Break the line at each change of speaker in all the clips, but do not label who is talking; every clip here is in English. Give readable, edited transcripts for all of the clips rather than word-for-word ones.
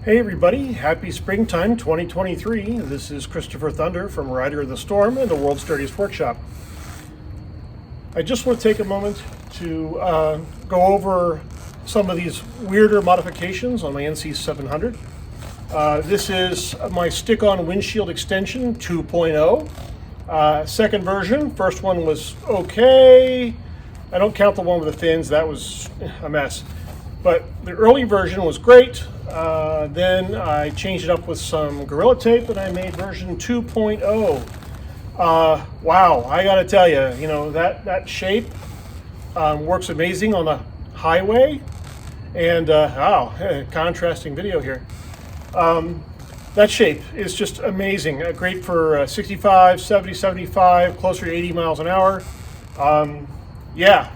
Hey everybody, happy springtime 2023. This is Christopher Thunder from Rider of the Storm and the World's Dirtiest Workshop. I just want to take a moment to go over some of these weirder modifications on my NC700. This is my stick-on windshield extension 2.0. Second version, first one was okay. I don't count the one with the fins, that was a mess. But the early version was great. Then I changed it up with some Gorilla Tape and I made version 2.0. Wow, I gotta tell you, that shape works amazing on the highway. And contrasting video here. That shape is just amazing. Great for 65, 70, 75, closer to 80 miles an hour. Yeah,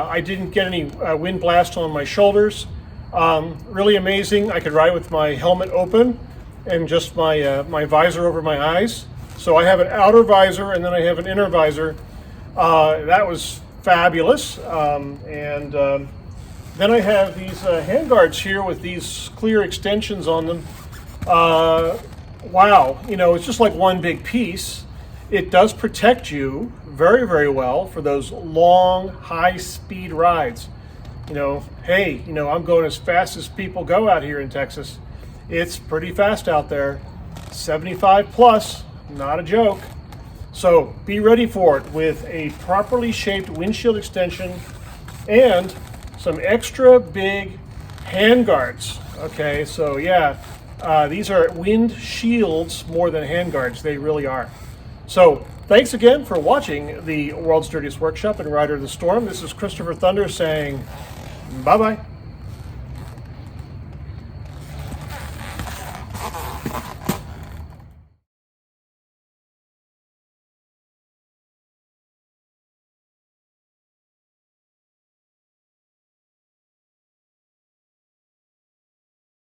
I didn't get any wind blast on my shoulders. Really amazing. I could ride with my helmet open and just my visor over my eyes. So I have an outer visor and then I have an inner visor. That was fabulous. Then I have these handguards here with these clear extensions on them. Wow, it's just like one big piece. It does protect you very, very well for those long, high-speed rides. Hey, I'm going as fast as people go out here in Texas. It's pretty fast out there. 75 plus, not a joke. So be ready for it with a properly shaped windshield extension and some extra big handguards. Okay, so yeah, these are wind shields more than handguards. They really are. So thanks again for watching the World's Dirtiest Workshop and Rider of the Storm. This is Christopher Thunder saying bye-bye.